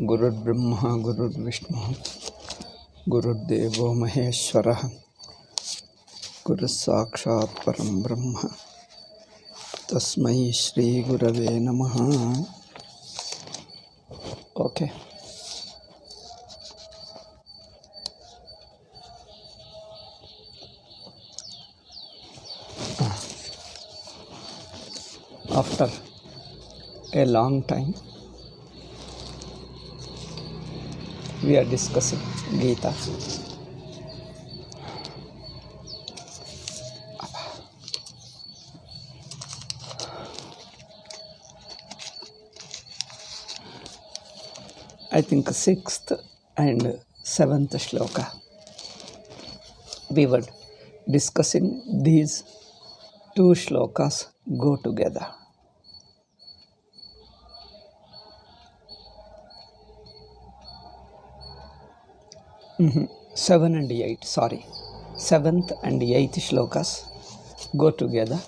गुरुर्ब्रह्मा गुरुर्विष्णु गुरुर्देवो महेश्वरः गुरुस्साक्षात् परं ब्रह्म तस्मै श्री गुरवे नमः. Okay. After a long time, we are discussing Gita. I think 6th and 7th shloka. We were discussing these two shlokas go together. Seven and 8, sorry. 7th and 8th shlokas go together.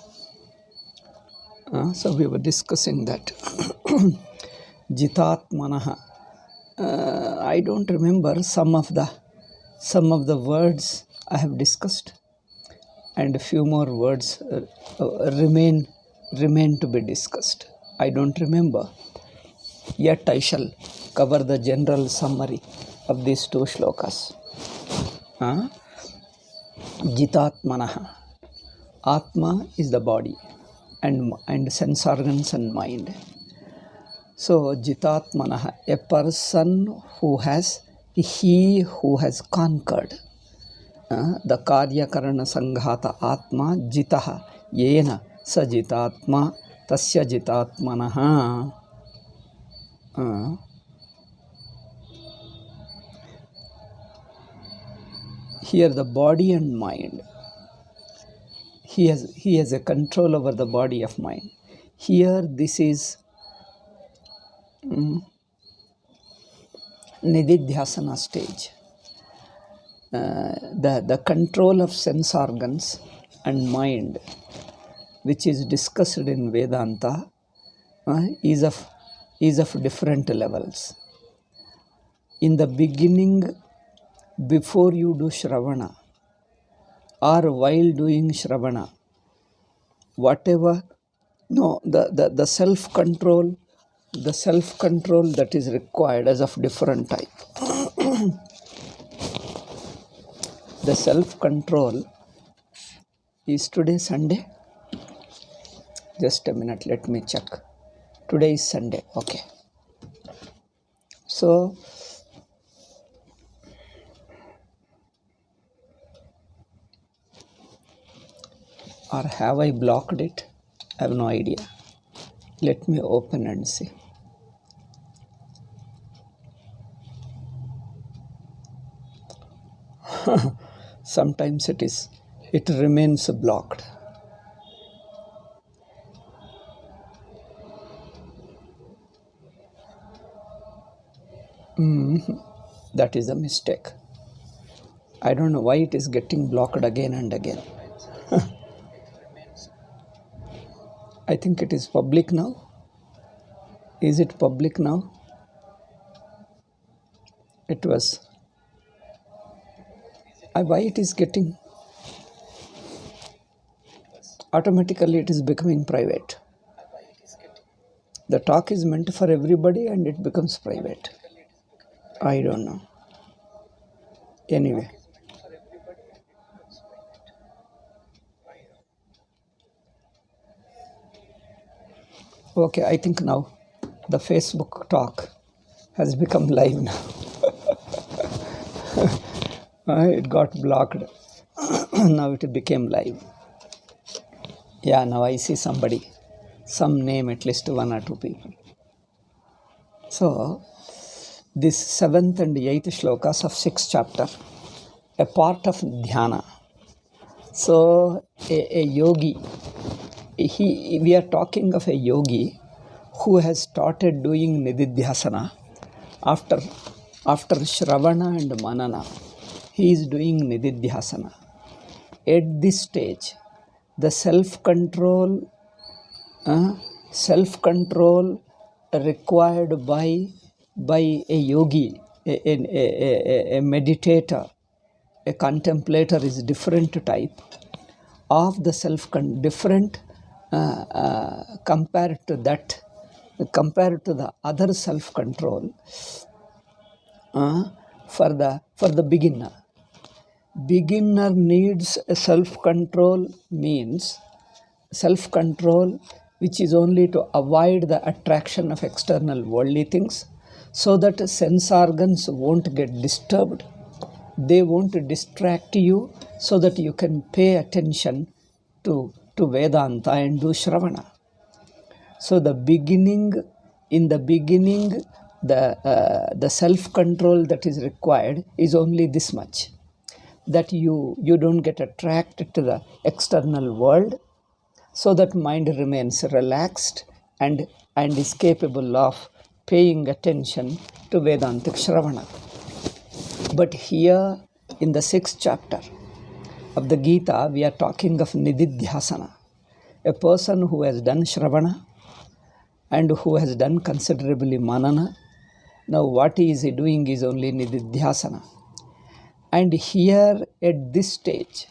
So we were discussing that. Jitatmanaha. I don't remember some of the words I have discussed, and a few more words remain to be discussed. I don't remember. Yet I shall cover the general summary of these two shlokas. Jitatmanaha. Atma is the body and sense organs and mind. So Jitatmanaha, a person who has conquered the Karya Karana Sanghata Atma Jitaha Yena Sa Jitatma Tasya Jitatmanaha. Here the body and mind. He has a control over the body of mind. Here this is Nididhyasana stage. The control of sense organs and mind, which is discussed in Vedanta, is of different levels. In the beginning, before you do Shravana or while doing Shravana, whatever, the self-control that is required is of different type. The self-control is today Sunday. Just a minute, let me check. Today is Sunday, okay. So, or have I blocked it? I have no idea. Let me open and see. Sometimes it remains blocked. That is a mistake. I don't know why it is getting blocked again and again. I think it is public now. Is it public now? It was. Why it is getting? Automatically it is becoming private. The talk is meant for everybody and it becomes private. I don't know. Anyway. Okay, I think now the Facebook talk has become live now. It got blocked. Now it became live. Yeah, now I see somebody, some name, at least 1 or 2 people. So, this 7th and 8th shlokas of 6th chapter, a part of dhyana. So, a yogi, we are talking of a yogi who has started doing nididhyasana after Shravana and Manana. He is doing nididhyasana. At this stage, the self-control required by by a yogi, a meditator, a contemplator is different type of the self, different compared to the other self-control for the beginner. Beginner needs a self-control, means self-control which is only to avoid the attraction of external worldly things, so that sense organs won't get disturbed, they won't distract you, so that you can pay attention to Vedanta and do Shravana. So in the beginning, the self-control that is required is only this much, that you don't get attracted to the external world, so that mind remains relaxed and is capable of paying attention to Vedantic Shravana. But here in the 6th chapter of the Gita, we are talking of Nididhyasana, a person who has done Shravana and who has done considerably Manana. Now what he is doing is only Nididhyasana. And here at this stage,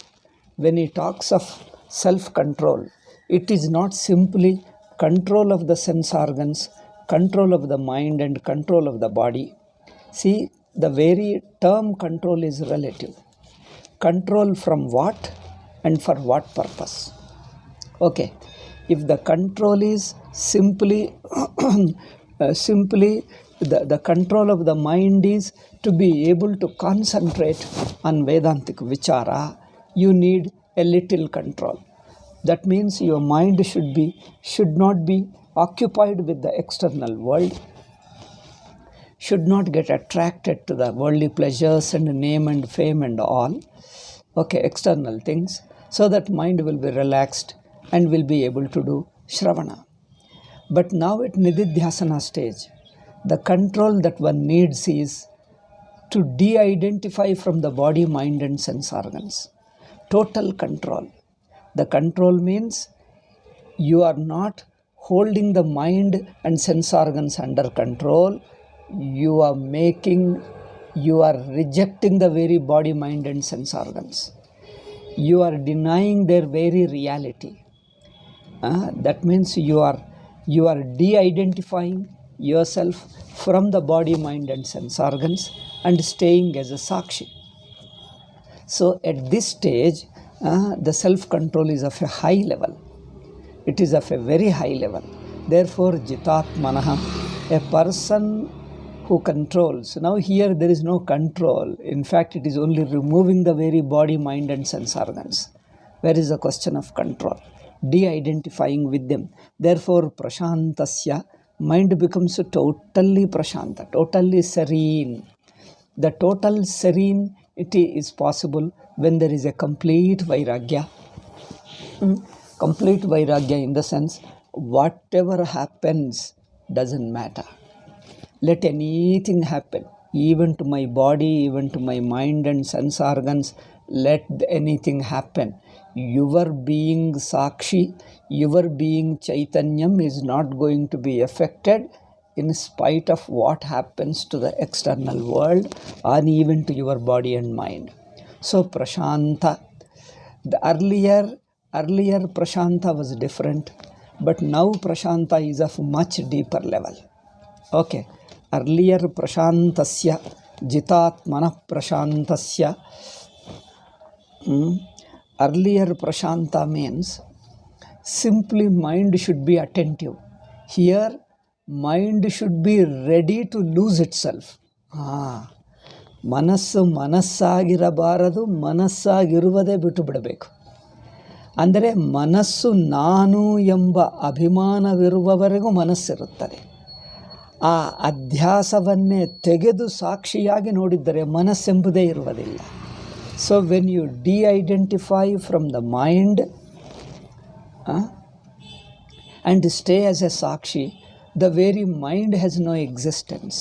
when he talks of self-control, it is not simply control of the sense organs, control of the mind and control of the body. See, the very term control is relative. Control from what and for what purpose? Okay, if the control is simply the control of the mind is to be able to concentrate on Vedantic Vichara, you need a little control. That means your mind should not be occupied with the external world, should not get attracted to the worldly pleasures and name and fame and all, okay, external things, so that mind will be relaxed and will be able to do Shravana. But now at Nididhyasana stage, the control that one needs is to de-identify from the body, mind and sense organs. Total control. The control means you are not holding the mind and sense organs under control. You are rejecting the very body, mind and sense organs. You are denying their very reality. That means you are de-identifying yourself from the body, mind and sense organs and staying as a Sakshi. So at this stage, the self-control is of a high level. It is of a very high level. Therefore, Jitatmanaha, a person who controls. Now here there is no control. In fact, it is only removing the very body, mind and sense organs. Where is the question of control? De-identifying with them. Therefore, Prashantasya, mind becomes totally Prashanta, totally serene. The total serenity is possible when there is a complete Vairagya. Complete Vairagya in the sense, whatever happens doesn't matter. Let anything happen, even to my body, even to my mind and sense organs, let anything happen. Your being Sakshi, your being Chaitanyam is not going to be affected in spite of what happens to the external world or even to your body and mind. So Prashanta, the earlier Prashanta was different, but now Prashanta is of much deeper level. Okay, earlier Prashantasya, Jitatmana Prashantasya, earlier Prashanta means simply mind should be attentive. Here, mind should be ready to lose itself. ಮನಸ್ಸು ಮನಸ್ಸಾಗಿರಬಾರದು, ಮನಸ್ಸಾಗಿರುವುದೇ ಬಿಟ್ಟು ಬಿಡಬೇಕು. ಅಂದರೆ ಮನಸ್ಸು ನಾನು ಎಂಬ ಅಭಿಮಾನವಿರುವವರೆಗೂ ಮನಸ್ಸಿರುತ್ತದೆ. ಆ ಅಧ್ಯಾಸವನ್ನೇ ತೆಗೆದು ಸಾಕ್ಷಿಯಾಗಿ ನೋಡಿದ್ದರೆ ಮನಸ್ಸೆಂಬುದೇ ಇರುವುದಿಲ್ಲ. So when you de-identify from the mind and stay as a Sakshi, the very mind has no existence.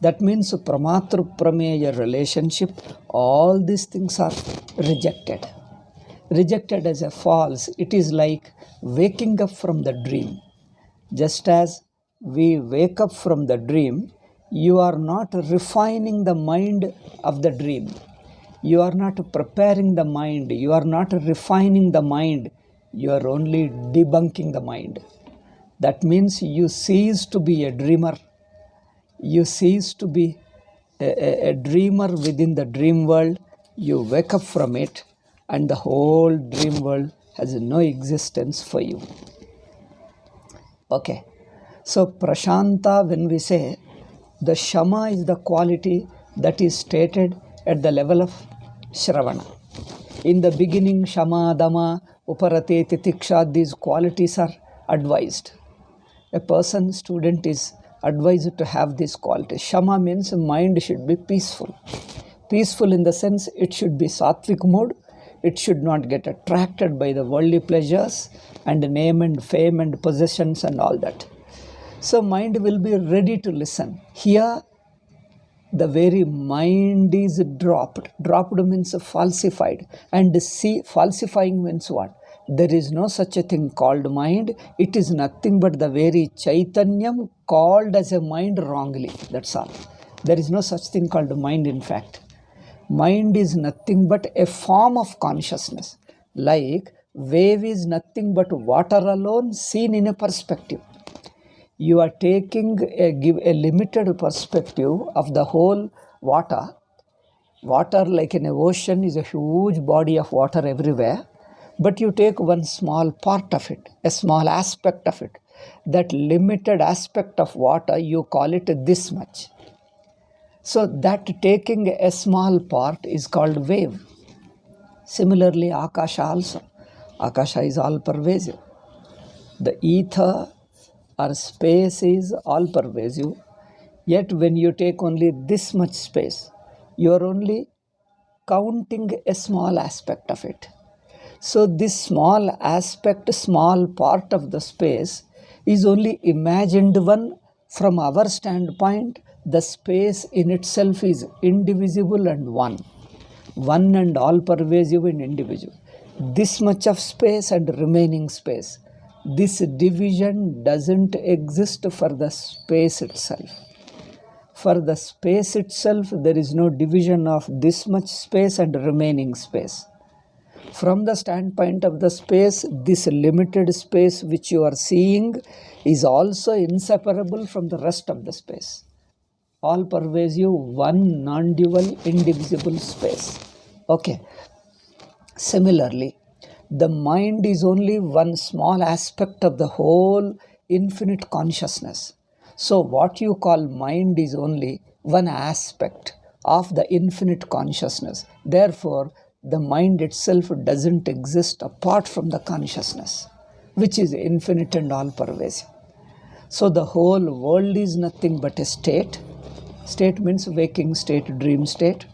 That means Pramatru Prameya relationship, all these things are rejected. Rejected as a false. It is like waking up from the dream. Just as we wake up from the dream, you are not refining the mind of the dream. You are not preparing the mind. You are not refining the mind. You are only debunking the mind. That means you cease to be a dreamer. You cease to be a dreamer within the dream world. You wake up from it, and the whole dream world has no existence for you. Okay. So Prashanta, when we say the Shama is the quality that is stated at the level of Shravana. In the beginning, Shama, Dama, Uparate, Titiksha, these qualities are advised. A person, student is advised to have this quality. Shama means mind should be peaceful. Peaceful in the sense it should be sattvic mode. It should not get attracted by the worldly pleasures and name and fame and possessions and all that. So mind will be ready to listen. Here, the very mind is dropped. Dropped means falsified. And see, falsifying means what? There is no such a thing called mind. It is nothing but the very Chaitanyam called as a mind wrongly. That's all. There is no such thing called mind, in fact. Mind is nothing but a form of consciousness. Like wave is nothing but water alone seen in a perspective. You are taking a limited perspective of the whole water. Water, like in an ocean, is a huge body of water everywhere. But you take one small part of it, a small aspect of it. That limited aspect of water, you call it this much. So that taking a small part is called wave. Similarly, Akasha also. Akasha is all pervasive. The ether or space is all pervasive. Yet when you take only this much space, you are only counting a small aspect of it. So this small aspect, small part of the space is only imagined one. From our standpoint, the space in itself is indivisible and one. One and all pervasive and individual. This much of space and remaining space. This division doesn't exist for the space itself. For the space itself, there is no division of this much space and remaining space. From the standpoint of the space, this limited space which you are seeing is also inseparable from the rest of the space. All pervasive, one non-dual, indivisible space. Okay. Similarly, the mind is only one small aspect of the whole infinite consciousness. So what you call mind is only one aspect of the infinite consciousness. Therefore, the mind itself doesn't exist apart from the consciousness, which is infinite and all pervasive. So the whole world is nothing but a state. State means waking state, dream state.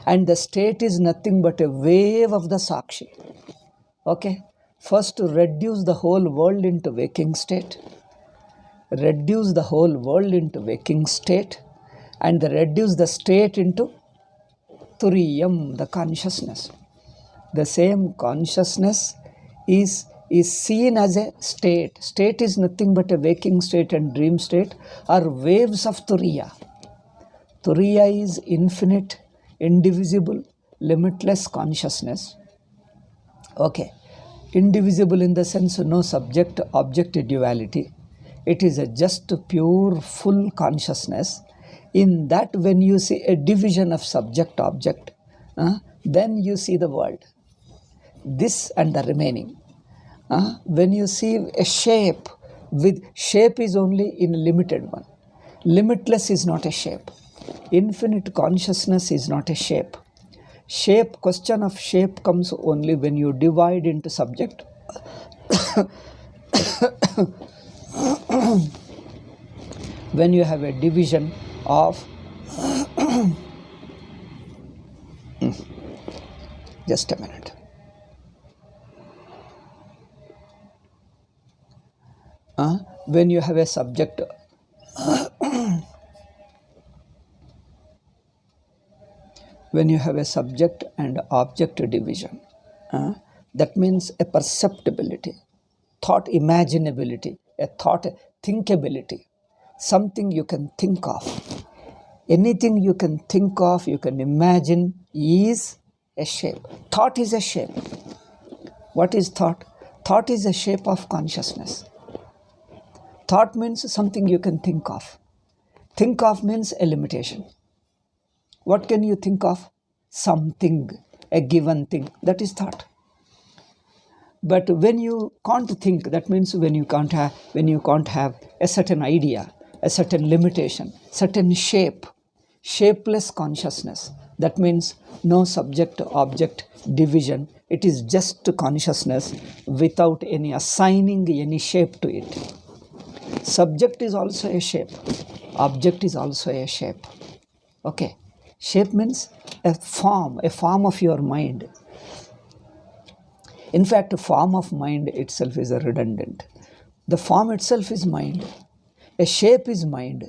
And the state is nothing but a wave of the Sakshi. Okay? First, reduce the whole world into waking state. Reduce the whole world into waking state. And reduce the state into Turiyam, the consciousness. The same consciousness is seen as a state. State is nothing but a waking state and dream state are waves of Turiya. Turiya is infinite, indivisible, limitless consciousness. Okay. Indivisible in the sense no subject-object duality. It is a just pure, full consciousness. In that, when you see a division of subject-object, then you see the world. This and the remaining. When you see a shape, with shape is only in a limited one. Limitless is not a shape. Infinite consciousness is not a shape. Shape, question of shape comes only when you divide into subject. When you have a division of just a minute. When you have a subject when you have a subject and object division, that means a perceptibility, thought imaginability, a thought thinkability. something you can think of. Anything you can think of, you can imagine is a shape. Thought is a shape. What is thought? Thought is a shape of consciousness. Thought means something you can think of. Think of means a limitation. What can you think of? Something, a given thing. That is thought. But when you can't think, that means when you can't have a certain idea, a certain limitation, certain shape, shapeless consciousness. That means no subject-object division. It is just consciousness without any assigning any shape to it. Subject is also a shape. Object is also a shape. Okay. Shape means a form of your mind. In fact, a form of mind itself is redundant. The form itself is mind. A shape is mind.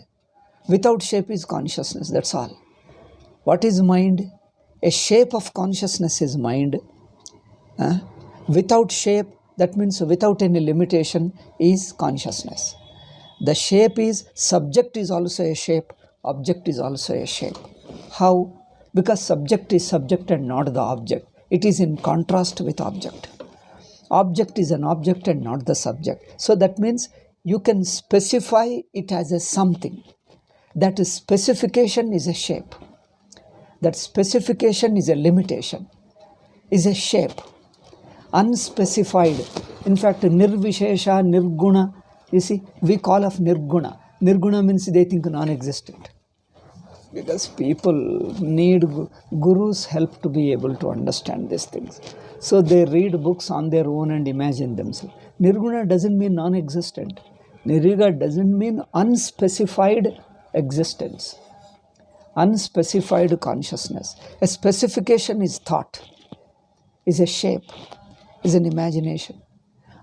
Without shape is consciousness. That's all. What is mind? A shape of consciousness is mind. Without shape, that means without any limitation, is consciousness. The shape is, subject is also a shape, object is also a shape. How? Because subject is subject and not the object. It is in contrast with object. Object is an object and not the subject. So that means you can specify it as a something. That specification is a shape. That specification is a limitation, is a shape. Unspecified. In fact, nirvishesha, nirguna, you see, we call of nirguna. Nirguna means they think non-existent. Because people need guru's help to be able to understand these things. So they read books on their own and imagine themselves. Nirguna doesn't mean non-existent. Nirguna doesn't mean unspecified existence. Unspecified consciousness. A specification is thought, is a shape, is an imagination.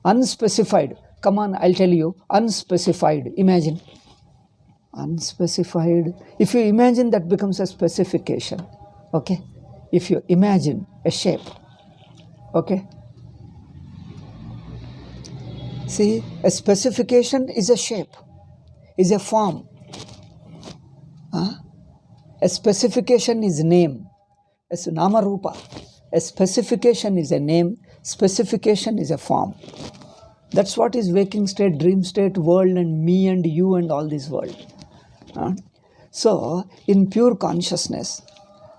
Unspecified, come on, I'll tell you, unspecified, imagine. Unspecified, if you imagine, that becomes a specification, okay? If you imagine a shape, okay? See, a specification is a shape, is a form. A specification is name, as nama rupa. A specification is a name, specification is a form. That's what is waking state, dream state, world, and me and you and all this world. So, in pure consciousness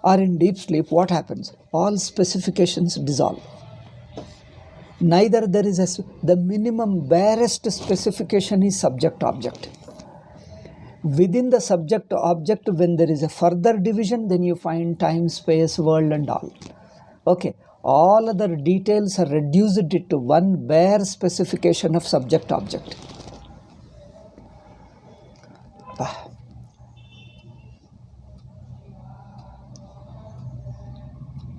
or in deep sleep, what happens? All specifications dissolve. Neither there is the minimum barest specification is subject-object. Within the subject-object, when there is a further division, then you find time, space, world and all. Okay, all other details are reduced to one bare specification of subject-object.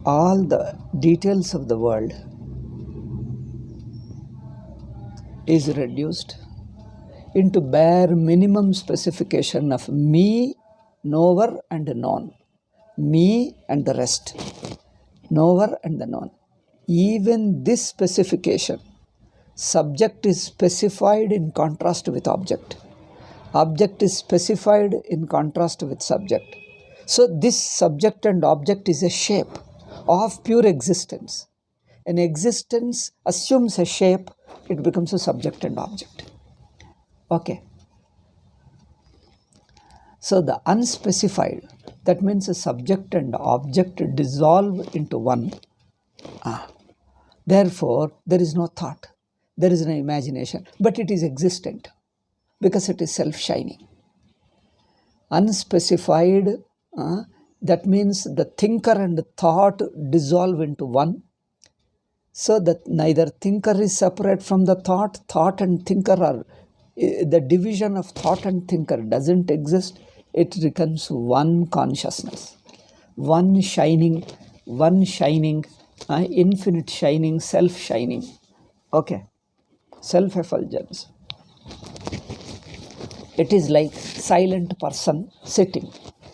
All the details of the world is reduced into bare minimum specification of me, knower and known. Me and the rest. Knower and the known. Even this specification, subject is specified in contrast with object. Object is specified in contrast with subject. So this subject and object is a shape of pure existence. An existence assumes a shape, it becomes a subject and object. Okay. So the unspecified, that means a subject and object dissolve into one. Therefore, there is no thought, there is no imagination, but it is existent because it is self-shining. Unspecified, that means the thinker and thought dissolve into one. So that neither thinker is separate from the thought, thought and thinker are, the division of thought and thinker doesn't exist. It becomes one consciousness, one shining, infinite shining, self-shining. Okay, self-effulgence. It is like silent person sitting.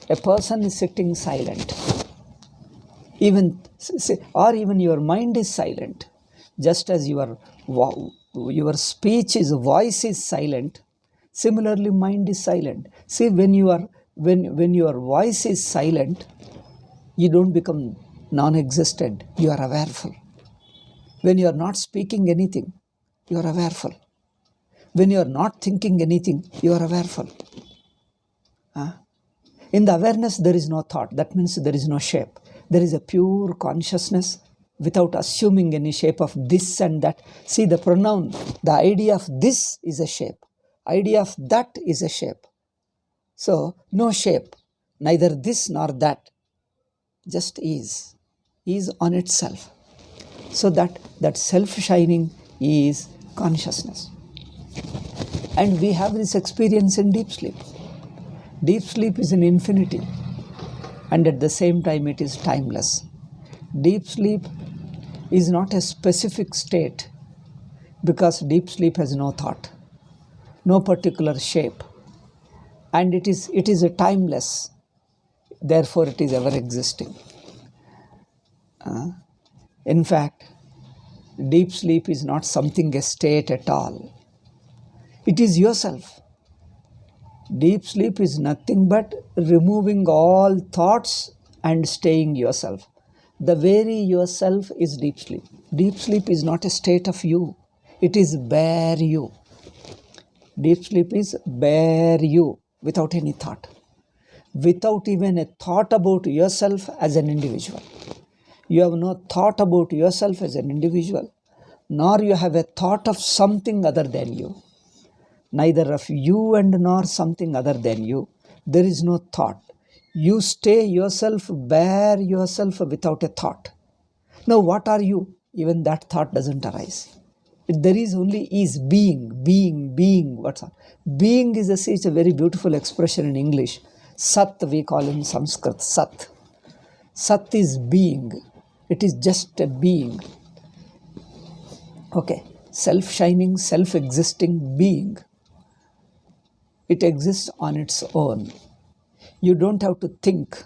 A person is sitting silent. Even your mind is silent. Just as your speech is, voice is silent, Similarly, mind is silent. See, when your voice is silent, you don't become non-existent. You are awareful. When you are not speaking anything, you are awareful. When you are not thinking anything, you are awareful. In the awareness, there is no thought. That means there is no shape. There is a pure consciousness without assuming any shape of this and that. See, the pronoun, the idea of this is a shape. Idea of that is a shape. So, no shape. Neither this nor that. Just is on itself. So that self-shining is consciousness. And we have this experience in deep sleep. Deep sleep is an infinity, and at the same time it is timeless. Deep sleep is not a specific state, because deep sleep has no thought, no particular shape, and it is a timeless. Therefore, it is ever existing. In fact, deep sleep is not something, a state at all. It is yourself. Deep sleep is nothing but removing all thoughts and staying yourself. The very yourself is deep sleep. Deep sleep is not a state of you. It is bare you. Deep sleep is bare you without any thought. Without even a thought about yourself as an individual. You have no thought about yourself as an individual, nor you have a thought of something other than you. Neither of you and nor something other than you. There is no thought. You stay yourself, bare yourself without a thought. Now, what are you? Even that thought doesn't arise. There is only is, being. What's up? Being is such a very beautiful expression in English. Sat, we call in Sanskrit, Sat. Sat is being. It is just a being. Okay. Self-shining, self-existing being. It exists on its own. You don't have to think.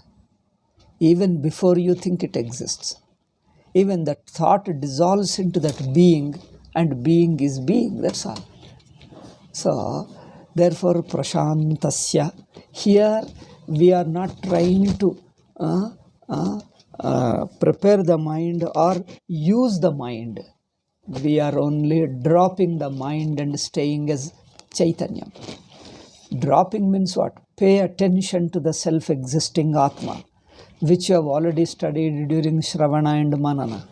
Even before you think, it exists. Even that thought dissolves into that being, and being is being. That's all. So, therefore, prashantasya. Here, we are not trying to prepare the mind or use the mind. We are only dropping the mind and staying as Chaitanya. Dropping means what? Pay attention to the self-existing Atma, which you have already studied during Shravana and Manana.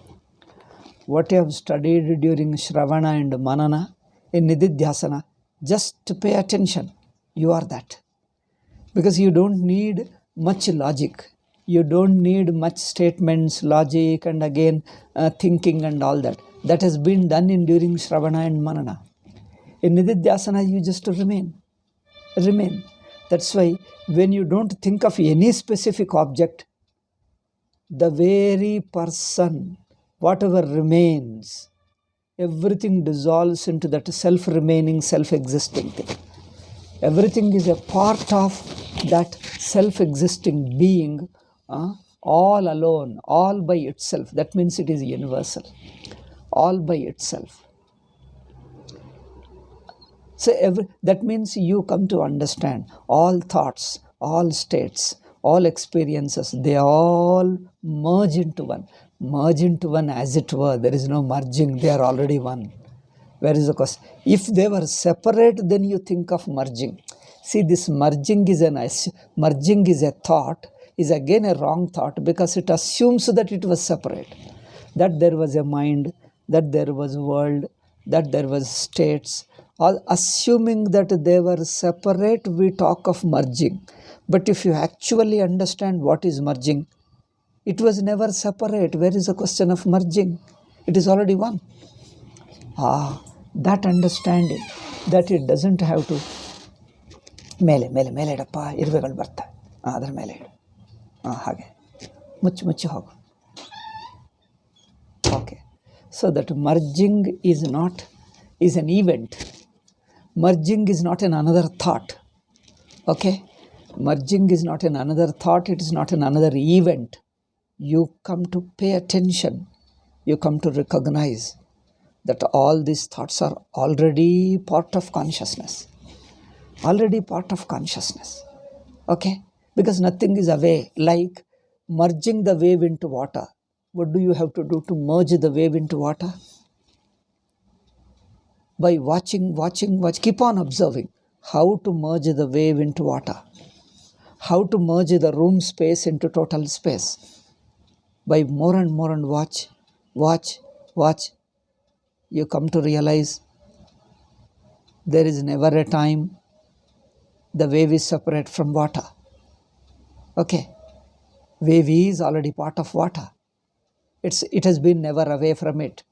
What you have studied during Shravana and Manana in Nididhyasana, just pay attention. You are that. Because you don't need much logic. You don't need much statements, logic, and again thinking and all that. That has been done during Shravana and Manana. In Nididhyasana, you just remain. That's why when you don't think of any specific object, the very person, whatever remains, everything dissolves into that self-remaining, self-existing thing. Everything is a part of that self-existing being, all alone, all by itself. That means it is universal, all by itself. So that means you come to understand all thoughts, all states, all experiences, they all merge into one. Merge into one as it were. There is no merging. They are already one. Where is the question? If they were separate, then you think of merging. See, this merging is a thought, is again a wrong thought, because it assumes that it was separate. That there was a mind, that there was world, that there was states. All assuming that they were separate, we talk of merging. But if you actually understand what is merging, it was never separate. Where is the question of merging? It is already one. That understanding, that it doesn't have to ಮೇಲೆ ಇಡಪ್ಪ ಇರುವೆಗಳು ಬರ್ತವೆ ಅದರ ಮೇಲೆ ಇಡು ಹಾಗೆ ಮುಚ್ಚಿ ಹೋಗು. Okay. So that merging is an event. Merging is not another thought. Okay? Merging is not another thought. It is not another event. You come to pay attention. You come to recognize that all these thoughts are already part of consciousness. already part of consciousness. Okay? Because nothing is away, like merging the wave into water. What do you have to do to merge the wave into water? By watch, keep on observing how to merge the wave into water, how to merge the room space into total space. By more and watch, you come to realize there is never a time the wave is separate from water. Okay, wave is already part of water. It has been never away from it.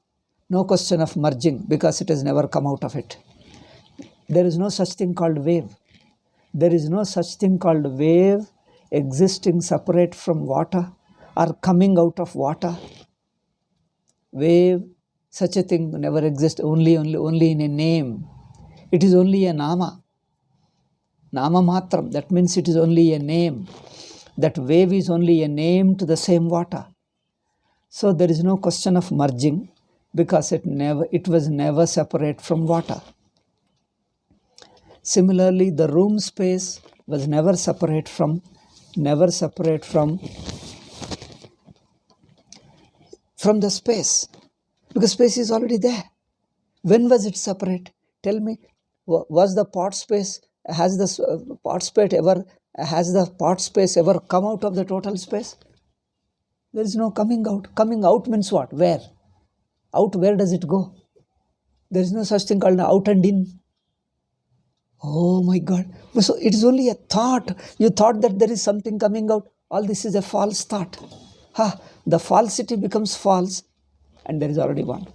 No question of merging because it has never come out of it. There is no such thing called wave. There is no such thing called wave existing separate from water or coming out of water. Wave, such a thing never exists, only in a name. It is only a nama. Nama matram, that means it is only a name. That wave is only a name to the same water. So there is no question of merging because it was never separate from water. Similarly, the room space was never separate from the space, because space is already there. When was it separate? Tell me, was the part space, has the part space ever come out of the total space? There is no coming out. Coming out means what? Where? Out, where does it go? There is no such thing called out and in. Oh my God. So it is only a thought. You thought that there is something coming out. All this is a false thought. The falsity becomes false and there is already one.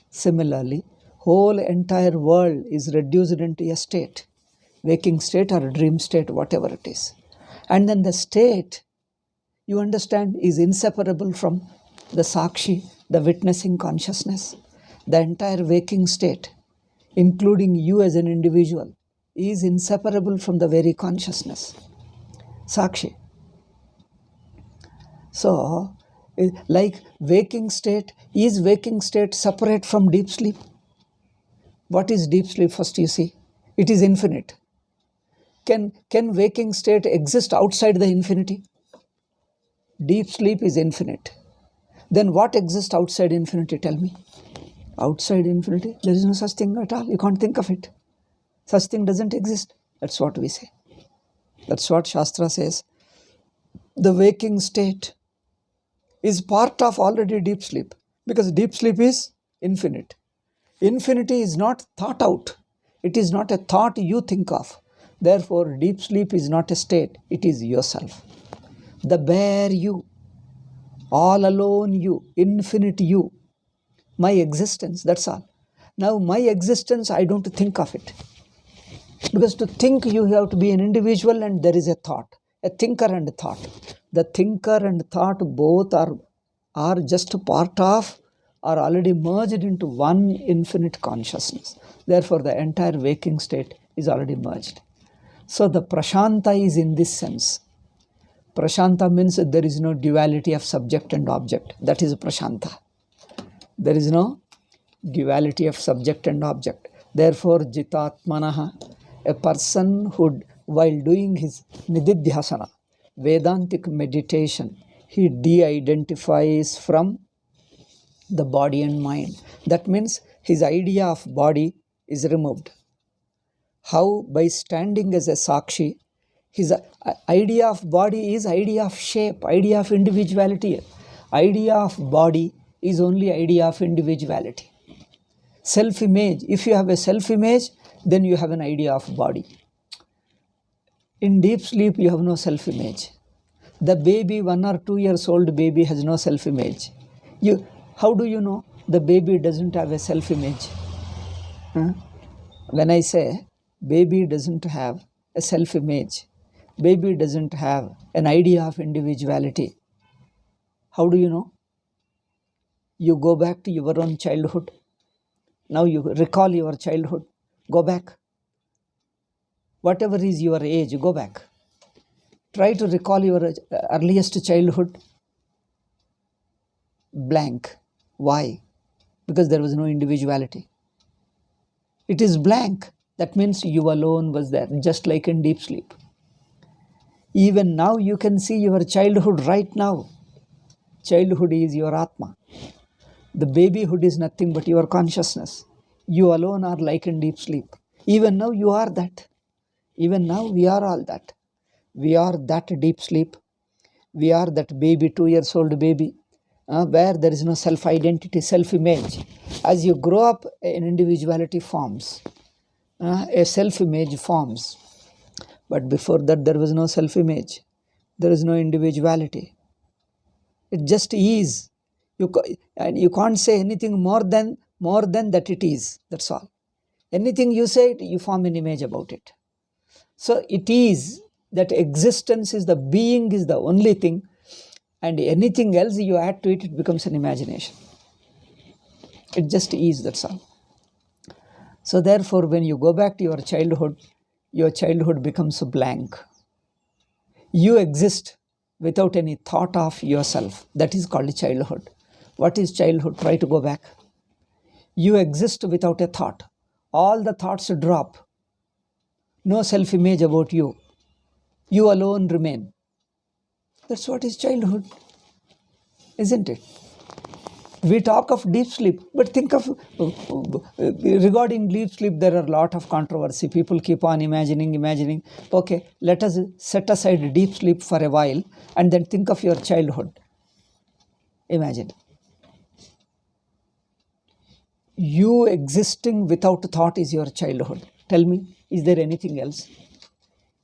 Similarly, whole entire world is reduced into a state. Waking state or a dream state, whatever it is. And then the state, you understand, is inseparable from the sakshi, the witnessing consciousness. The entire waking state, including you as an individual, is inseparable from the very consciousness, sakshi. So, like waking state, is waking state separate from deep sleep? What is deep sleep? First you see, it is infinite. Can waking state exist outside the infinity? Deep sleep is infinite. Then what exists outside infinity? Tell me. Outside infinity, there is no such thing at all. You can't think of it. Such thing doesn't exist. That's what we say. That's what Shastra says. The waking state is part of already deep sleep, because deep sleep is infinite. Infinity is not thought out. It is not a thought you think of. Therefore, deep sleep is not a state. It is yourself. The bare you, all alone you, infinite you, my existence, that's all. Now, my existence, I don't think of it. Because to think, you have to be an individual and there is a thought, a thinker and a thought. The thinker and thought both are just part of, are already merged into one infinite consciousness. Therefore, the entire waking state is already merged. So the prashanta is in this sense. Prashanta means there is no duality of subject and object. That is prashanta. There is no duality of subject and object. Therefore, jitatmanaha, a person who, while doing his nididhyasana, Vedantic meditation, he de-identifies from the body and mind. That means his idea of body is removed. How? By standing as a sakshi, his idea of body is idea of shape, idea of individuality. Idea of body is only idea of individuality. Self-image, if you have a self-image, then you have an idea of body. In deep sleep, you have no self-image. The baby, 1 or 2 years old baby, has no self-image. How do you know the baby doesn't have a self-image? When I say baby doesn't have a self-image, baby doesn't have an idea of individuality, how do you know? You go back to your own childhood. Now you recall your childhood. Go back. Whatever is your age, go back. Try to recall your earliest childhood. Blank. Why? Because there was no individuality. It is blank. That means you alone was there, just like in deep sleep. Even now you can see your childhood right now. Childhood is your Atma. The babyhood is nothing but your consciousness. You alone are like in deep sleep. Even now you are that. Even now we are all that. We are that deep sleep. We are that baby, 2 years old baby, where there is no self-identity, self-image. As you grow up, an individuality forms, a self-image forms. But before that, there was no self-image. There is no individuality. It just is. And you can't say anything more than that it is. That's all. Anything you say, you form an image about it. So it is that existence is the being is the only thing, and anything else you add to it, it becomes an imagination. It just is, that's all. So therefore, when you go back to your childhood becomes blank. You exist without any thought of yourself. That is called childhood. What is childhood? Try to go back. You exist without a thought. All the thoughts drop. No self-image about you. You alone remain. That's what is childhood, isn't it? We talk of deep sleep, but think of, regarding deep sleep, there are a lot of controversy. People keep on imagining. Okay, let us set aside deep sleep for a while and then think of your childhood. Imagine. You existing without thought is your childhood. Tell me, is there anything else?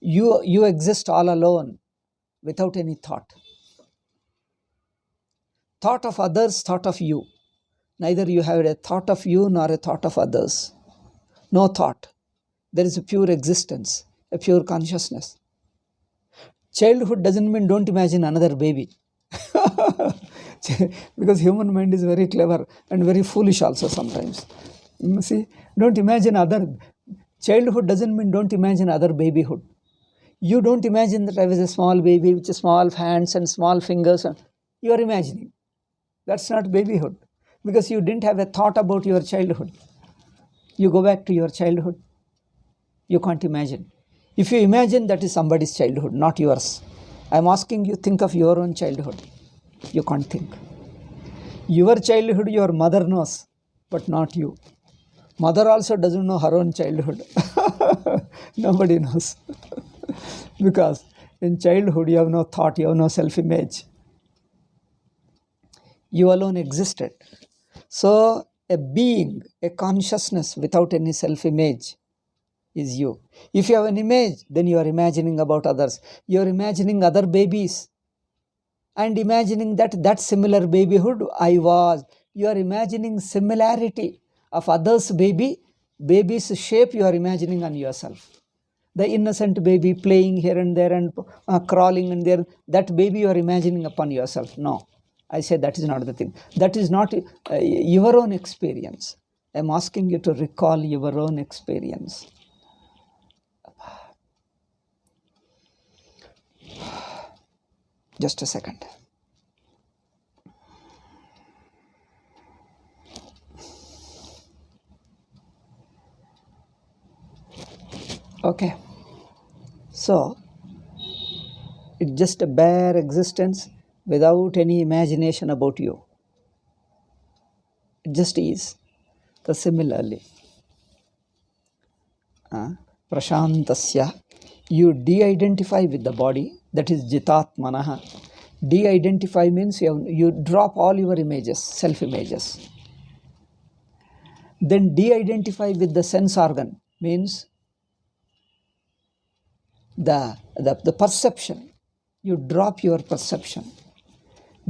You exist all alone without any thought. Thought of others, thought of you. Neither you have a thought of you nor a thought of others. No thought. There is a pure existence, a pure consciousness. Childhood doesn't mean don't imagine another baby. Because human mind is very clever and very foolish also sometimes. See, don't imagine other. Childhood doesn't mean don't imagine other babyhood. You don't imagine that I was a small baby with small hands and small fingers. You are imagining. That's not babyhood. Because you didn't have a thought about your childhood. You go back to your childhood. You can't imagine. If you imagine, that is somebody's childhood, not yours. I'm asking you, think of your own childhood. You can't think. Your childhood, your mother knows, but not you. Mother also doesn't know her own childhood. Nobody knows. Because in childhood, you have no thought, you have no self-image. You alone existed. So a being, a consciousness without any self-image is you. If you have an image, then you are imagining about others. You are imagining other babies and imagining that similar babyhood I was. You are imagining similarity of others' baby's shape you are imagining on yourself. The innocent baby playing here and there and crawling in there, that baby you are imagining upon yourself. No, I say that is not the thing. That is not your own experience. I am asking you to recall your own experience. Just a second. Okay. So, it's just a bare existence without any imagination about you. It just is. So similarly, prashantasya, you de-identify with the body, that is jitatmanaha. De-identify means you drop all your images, self-images. Then de-identify with the sense organ means the perception. You drop your perception.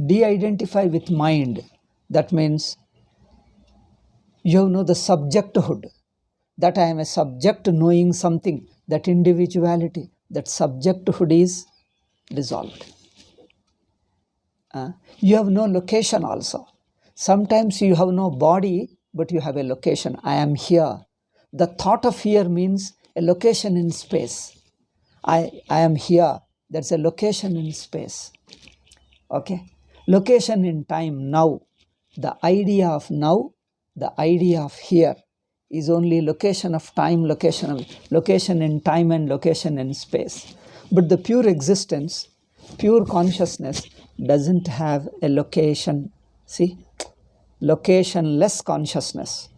De-identify with mind. That means you know the subjecthood. That I am a subject knowing something. That individuality, that subjecthood is dissolved. You have no location also. Sometimes you have no body, but you have a location. I am here. The thought of here means a location in space. I am here. That's a location in space. Okay? Location in time, now. The idea of now, the idea of here is only location of time, location in time and location in space. But the pure existence, pure consciousness doesn't have a location. See, locationless consciousness.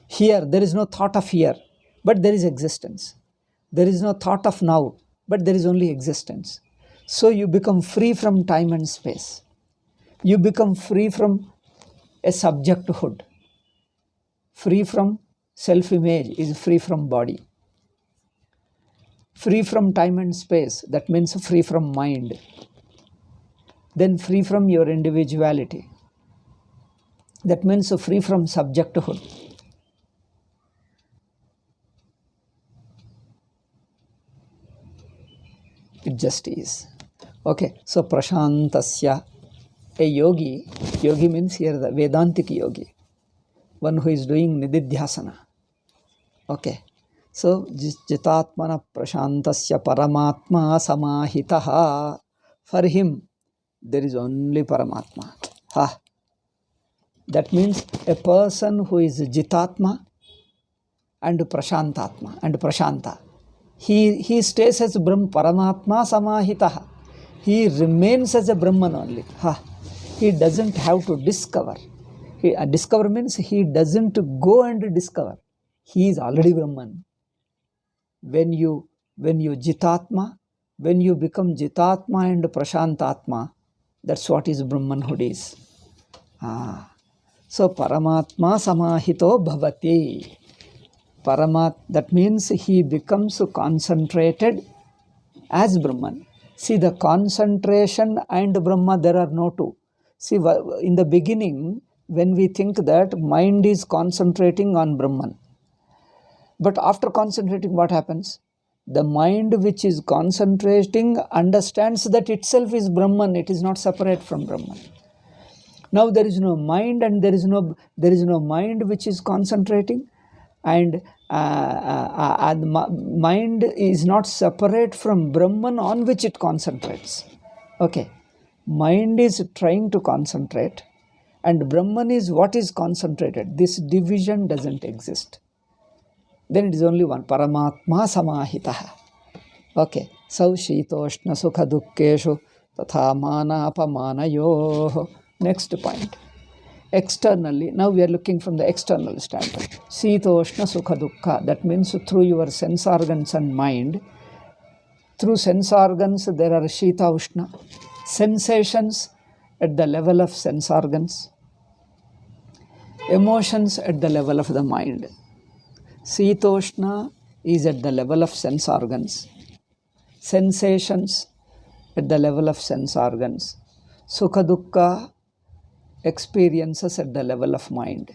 Here, there is no thought of here, but there is existence. There is no thought of now, but there is only existence. So you become free from time and space. You become free from a subjecthood. Free from self-image is free from body. Free from time and space, that means free from mind. Then free from your individuality. That means free from subjecthood. It just is. Okay, so Prashantasya, a yogi means here the Vedantic yogi, one who is doing Nididhyasana. Okay, so Jitatmana Prashantasya Paramatma Samahitaha. For him, there is only Paramatma. Ha. That means a person who is Jitatma and Prashantatma and Prashanta. He stays as Brahm, Paramatma Samahitaha. He remains as a Brahman only. Ha. He doesn't have to discover. Discover means he doesn't go and discover. He is already Brahman. When you Jitatma, when you become Jitatma and Prashantatma, that's what is Brahmanhood is. So Paramatma Samahito Bhavati. That means he becomes concentrated as Brahman. See, the concentration and Brahma, there are no two. See, in the beginning, when we think that mind is concentrating on Brahman, but after concentrating, what happens? The mind which is concentrating understands that itself is Brahman, it is not separate from Brahman. Now there is no mind and there is no mind which is concentrating, and mind is not separate from Brahman on which it concentrates. Okay, mind is trying to concentrate and Brahman is what is concentrated. This division doesn't exist. Then it is only one, Paramatma Samahitaha. Okay, so Shitoshna Sukha Dukkeshu Tatha Mana Apamanayoh. Next point. Externally, now we are looking from the external standpoint. Sitoshna Sukha Dukkha, that means through your sense organs and mind. Through sense organs there are Shita Ushna, sensations at the level of sense organs, emotions at the level of the mind. Sitoshna is at the level of sense organs, sensations at the level of sense organs, Sukha Dukkha experiences at the level of mind.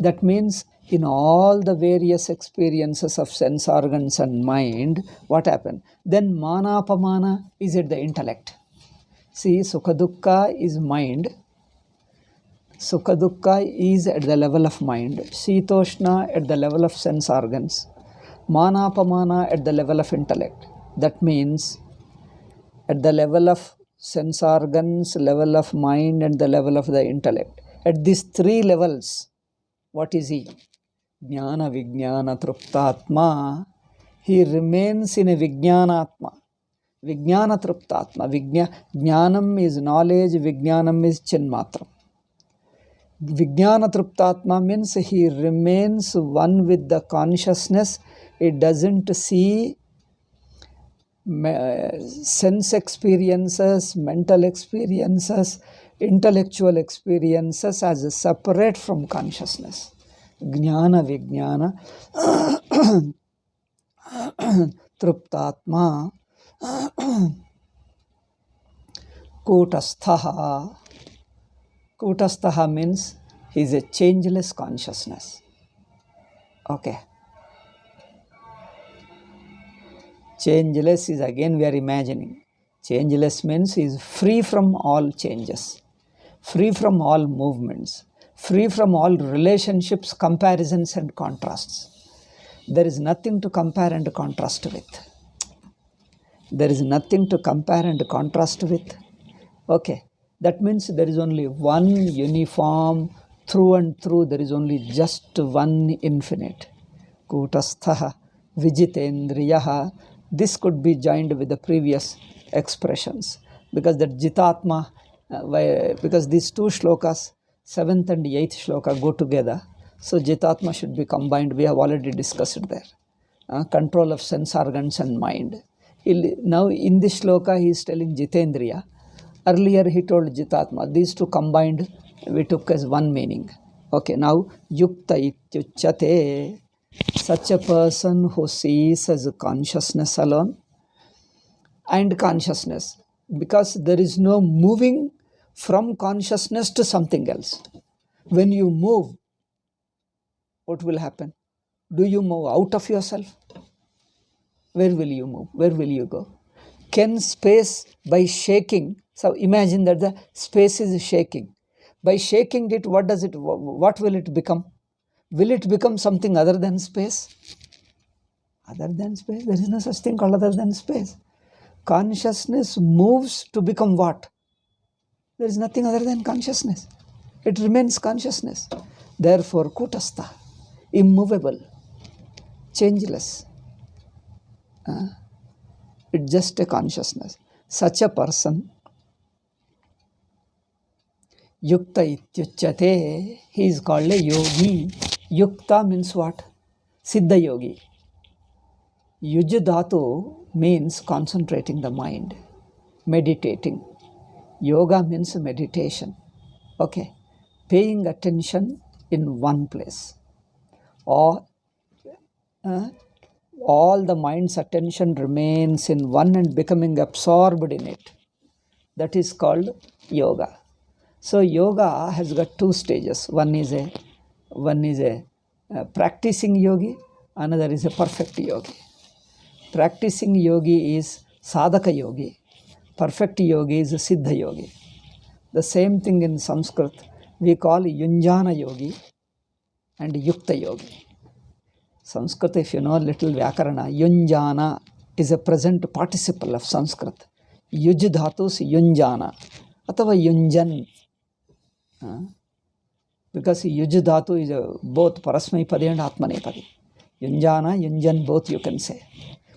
That means in all the various experiences of sense organs and mind, what happened? Then Mana Apamana is at the intellect. See, Sukha Dukkha is mind. Sukha Dukkha is at the level of mind. Shitoshna at the level of sense organs. Mana Apamana at the level of intellect. That means at the level of sense organs, level of mind, and the level of the intellect. At these three levels, what is he? Jnana Vijnana Truptatma. He remains in a Vijnanatma. Vijnana Truptatma. Jnanam is knowledge, Vijnanam is Chinmatram. Vijnana Truptatma means he remains one with the consciousness. It doesn't see sense experiences, mental experiences, intellectual experiences as separate from consciousness. Jnana Vijnana Truptatma Kutasthaha. Kutasthaha means he is a changeless consciousness. Okay. Changeless is again we are imagining. Changeless means he is free from all changes, free from all movements, free from all relationships, comparisons and contrasts. There is nothing to compare and contrast with. There is nothing to compare and contrast with. Okay, that means there is only one uniform, through and through there is only just one infinite. Kutastha Vijitendriyaha. This could be joined with the previous expressions because that Jitatma, because these two shlokas, 7th and 8th shloka, go together. So Jitatma should be combined. We have already discussed there. Control of sense organs and mind. Now in this shloka he is telling Jitendriya. Earlier he told Jitatma. These two combined we took as one meaning. Okay, now Yukta ityuchyate. Such a person who sees as a consciousness alone and consciousness, because there is no moving from consciousness to something else. When you move, what will happen? Do you move out of yourself? Where will you move? Where will you go? Can space, by shaking, so imagine that the space is shaking. By shaking it, what will it become? Will it become something other than space? Other than space? There is no such thing called other than space. Consciousness moves to become what? There is nothing other than consciousness. It remains consciousness. Therefore, kutastha, immovable, changeless. It's just a consciousness. Such a person, yukta ityuchyate, he is called a yogi. Yukta means what? Siddha yogi. Yuj dhatu means concentrating the mind, meditating. Yoga means meditation. Okay, paying attention in one place. Or all the mind's attention remains in one and becoming absorbed in it. That is called yoga. So yoga has got two stages. One is a practicing yogi, another is a perfect yogi. Practicing yogi is sadhaka yogi. Perfect yogi is siddha yogi. The same thing in Sanskrit we call yunjana yogi and yukta yogi. Sanskrit, if you know a little Vyakarana, yunjana is a present participle of Sanskrit. Yuj dhatus yunjana atava yunjan. Because yuj dhatu is both parasmaipadi and atmanepadi. Yunjana, yunjan, both you can say.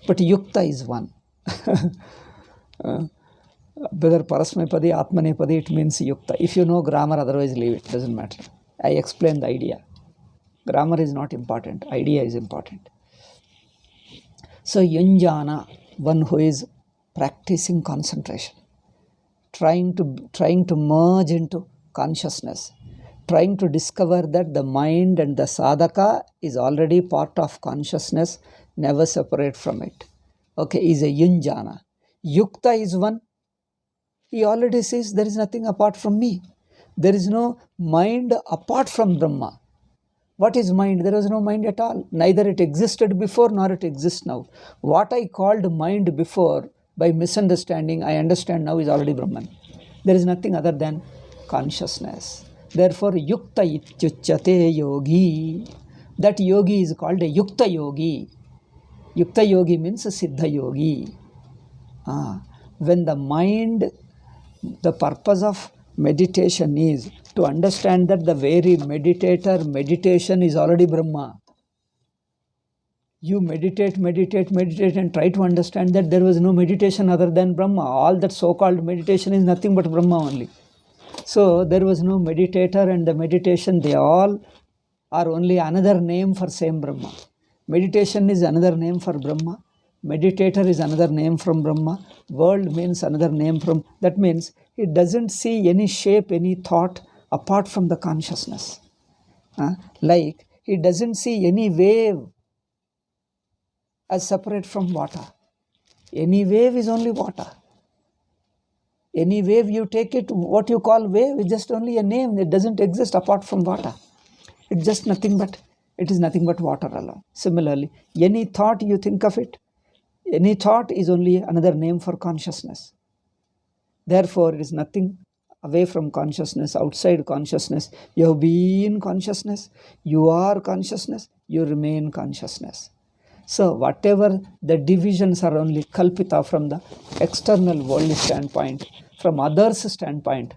But yukta is one. Whether parasmaipadi, atmanepadi, it means yukta. If you know grammar, otherwise leave it, doesn't matter. I explain the idea. Grammar is not important, idea is important. So yunjana, one who is practicing concentration, trying to merge into consciousness, trying to discover that the mind and the sadhaka is already part of consciousness, never separate from it. Okay, is a yunjana. Yukta is one. He already says there is nothing apart from me. There is no mind apart from Brahma. What is mind? There was no mind at all. Neither it existed before nor it exists now. What I called mind before by misunderstanding, I understand now is already Brahman. There is nothing other than consciousness. Therefore, yukta ityuchyate yogi. That yogi is called a yukta yogi. Yukta yogi means a siddha yogi. When the mind, the purpose of meditation is to understand that the very meditation is already Brahma. You meditate and try to understand that there was no meditation other than Brahma. All that so-called meditation is nothing but Brahma only. So there was no meditator and the meditation, they all are only another name for same Brahma. Meditation is another name for Brahma. Meditator is another name from Brahma. World means another name from... That means it doesn't see any shape, any thought apart from the consciousness. Like he doesn't see any wave as separate from water. Any wave is only water. Any wave you take it, what you call wave is just only a name. It doesn't exist apart from water. It's just nothing but, it is nothing but water alone. Similarly, any thought you think of it, any thought is only another name for consciousness. Therefore, it is nothing away from consciousness, outside consciousness. You have been consciousness, you are consciousness, you remain consciousness. So whatever the divisions are only kalpita from the external worldly standpoint, from others' standpoint,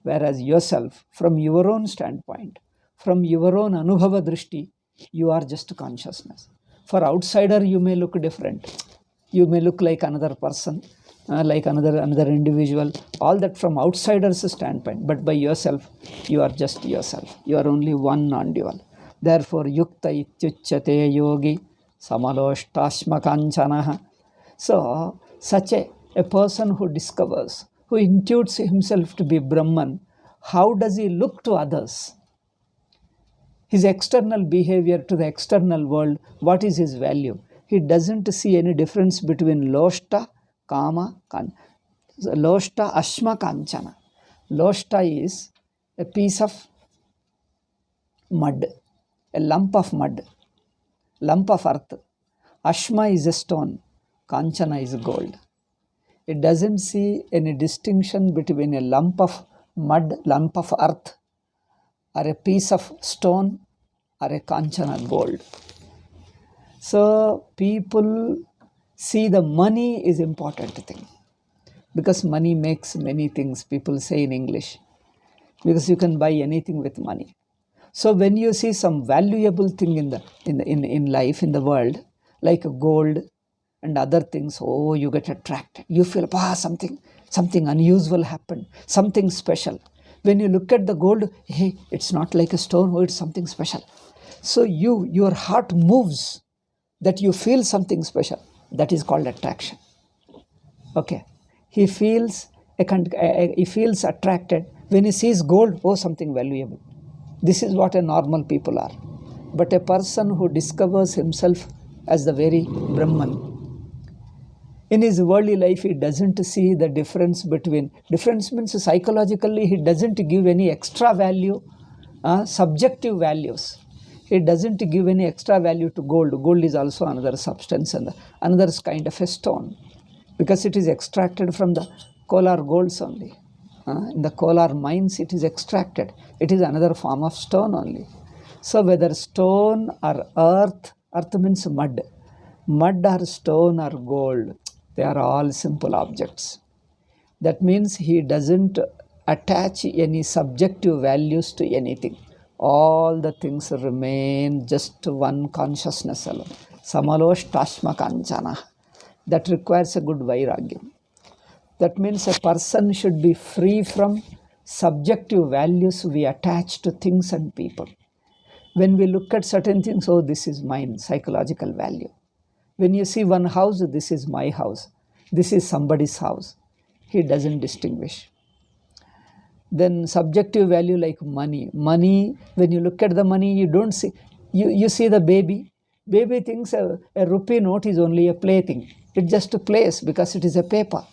Whereas yourself, from your own standpoint, from your own anubhava drishti, you are just consciousness. For outsider, you may look different. You may look like another person, like another individual. All that from outsider's standpoint. But by yourself, you are just yourself. You are only one non-dual. Therefore, yukta ityuchyate yogi samaloshtasma kanchanaha. So, such a person who discovers, who intuits himself to be Brahman, how does he look to others? His external behavior to the external world, what is his value? He doesn't see any difference between loshta, kama, loshta, ashma, kanchana. Loshta is a piece of mud, a lump of mud, lump of earth. Ashma is a stone, kanchana is gold. It doesn't see any distinction between a lump of mud, lump of earth, or a piece of stone, or a kanchana gold. So people see the money is important thing, because money makes many things, people say in English, because you can buy anything with money. So when you see some valuable thing in life, in the world, like gold and other things, oh, you get attracted. You feel, something unusual happened, something special. When you look at the gold, hey, it's not like a stone, it's something special. So your heart moves, that you feel something special. That is called attraction. Okay. He feels attracted when he sees gold, something valuable. This is what a normal people are. But a person who discovers himself as the very Brahman, in his worldly life, he doesn't see the difference means psychologically, he doesn't give any extra value, subjective values. He doesn't give any extra value to gold. Gold is also another substance and another kind of a stone, because it is extracted from the Kolar golds only. In the Kolar mines, it is extracted. It is another form of stone only. So whether stone or earth means mud or stone or gold, they are all simple objects. That means he doesn't attach any subjective values to anything. All the things remain just one consciousness alone. Samaloshtasma kanchana. That requires a good vairagyam. That means a person should be free from subjective values we attach to things and people. When we look at certain things, this is mine, psychological value. When you see one house, this is my house, this is somebody's house. He doesn't distinguish. Then subjective value like money. Money, when you look at the money, you don't see, you see the baby. Baby thinks a rupee note is only a plaything. It just plays because it is a paper.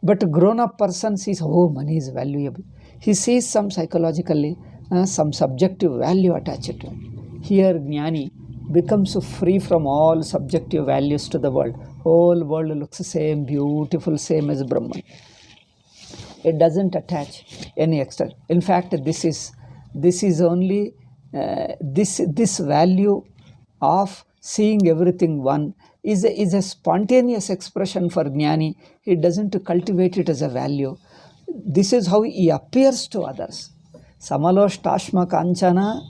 But a grown-up person sees, money is valuable. He sees some psychologically, some subjective value attached to it. Here, Jnani becomes free from all subjective values to the world. Whole world looks the same, beautiful, same as Brahman. It doesn't attach any extra. In fact, this is only this value of seeing everything one is a spontaneous expression for Jnani. He doesn't cultivate it as a value. This is how he appears to others. Samaloshtasma kanchana,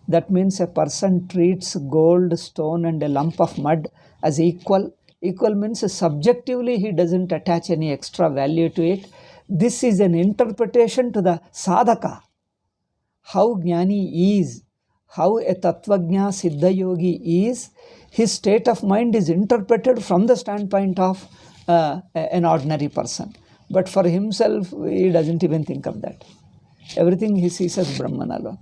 that means a person treats gold, stone and a lump of mud as equal. Equal means subjectively he doesn't attach any extra value to it. This is an interpretation to the sadhaka. How Jnani is, how a Tattvajna Siddha Yogi is, his state of mind is interpreted from the standpoint of an ordinary person. But for himself, he doesn't even think of that. Everything he sees as Brahman alone.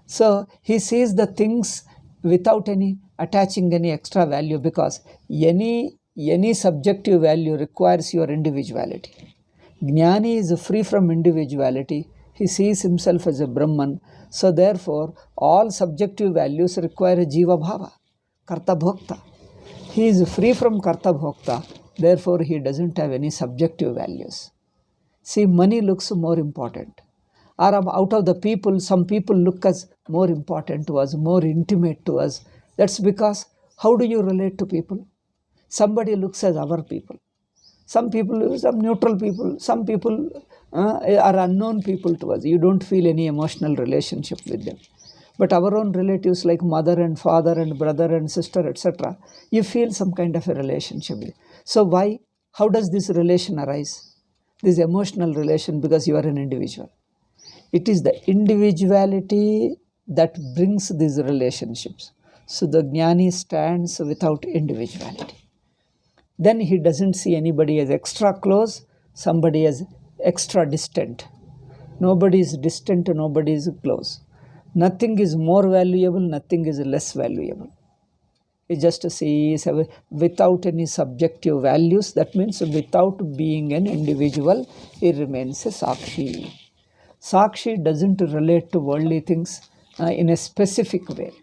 So he sees the things without attaching any extra value, because any subjective value requires your individuality. Jnani is free from individuality. He sees himself as a Brahman. So therefore, all subjective values require a Jiva Bhava, Karta Bhokta. He is free from Karta Bhokta. Therefore, he doesn't have any subjective values. See, money looks more important. Or out of the people, some people look as more important to us, more intimate to us. That's because, how do you relate to people? Somebody looks as our people. Some people, some neutral people, some people are unknown people to us. You don't feel any emotional relationship with them. But our own relatives like mother and father and brother and sister, etc., you feel some kind of a relationship with. So why? How does this relation arise? This emotional relation, because you are an individual. It is the individuality that brings these relationships. So the jnani stands without individuality. Then he doesn't see anybody as extra close, somebody as extra distant. Nobody is distant, nobody is close. Nothing is more valuable, nothing is less valuable. He just sees without any subjective values. That means without being an individual, he remains a Sakshi. Sakshi doesn't relate to worldly things in a specific way.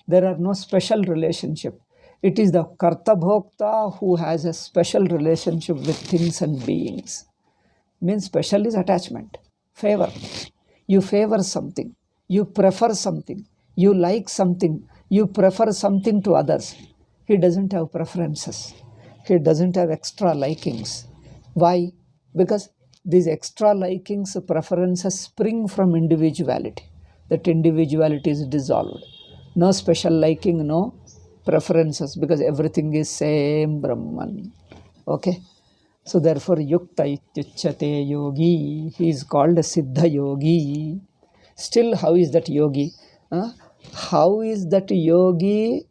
There are no special relationship. It is the Karta Bhokta who has a special relationship with things and beings. Means special is attachment, favor. You favor something, you prefer something, you like something, you prefer something to others. He doesn't have preferences. He doesn't have extra likings. Why? Because these extra likings, preferences spring from individuality. That individuality is dissolved. No special liking, no preferences, because everything is same Brahman. Okay? So therefore, Yukta Ityuchyate Yogi, he is called a Siddha Yogi. Still, how is that yogi? How is that yogi?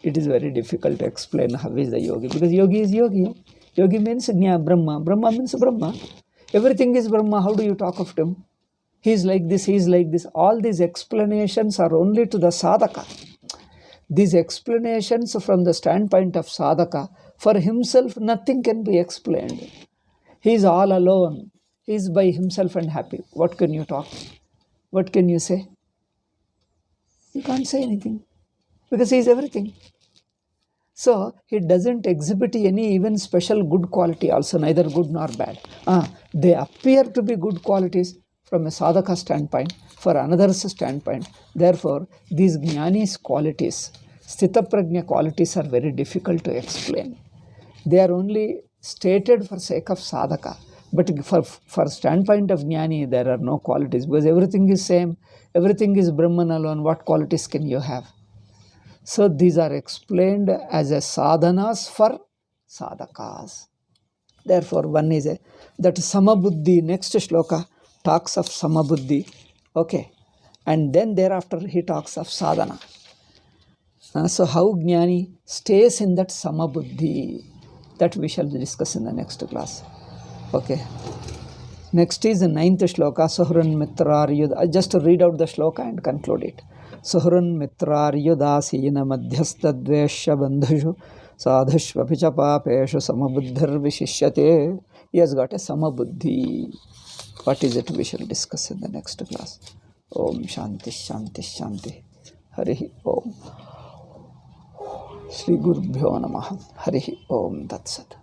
It is very difficult to explain how is the yogi, because yogi is yogi. Yogi means Brahma. Brahma means Brahma. Everything is Brahma. How do you talk of him? He is like this, he is like this. All these explanations are only to the sadhaka. These explanations from the standpoint of sadhaka, for himself nothing can be explained. He is all alone. He is by himself and happy. What can you talk? What can you say? You can't say anything, because he is everything. So he doesn't exhibit any even special good quality also, neither good nor bad. They appear to be good qualities from a sadhaka standpoint, for another's standpoint. Therefore, these jnani's qualities, sthita prajna qualities, are very difficult to explain. They are only stated for sake of sadhaka. But for standpoint of jnani, there are no qualities, because everything is same, everything is Brahman alone. What qualities can you have? So these are explained as a sadhanas for sadhakas. Therefore, one is that samabuddhi. Next shloka talks of samabuddhi. Okay. And then thereafter he talks of sadhana. So how jnani stays in that samabuddhi, that we shall discuss in the next class. Okay. Next is the 9th shloka, Suhran Mitraryud. I just read out the shloka and conclude it. Suhran Mitraryudasina Madhyastadvesha Bandhushu Sadhushvapi cha papeshu Samabuddhar Vishishyate. He has got a Samabuddhi. What is it? We shall discuss in the next class. Om Shanti Shanti Shanti. Harihi Om. Shri Gurubhyo Namaha. Harihi Om Tat Sat.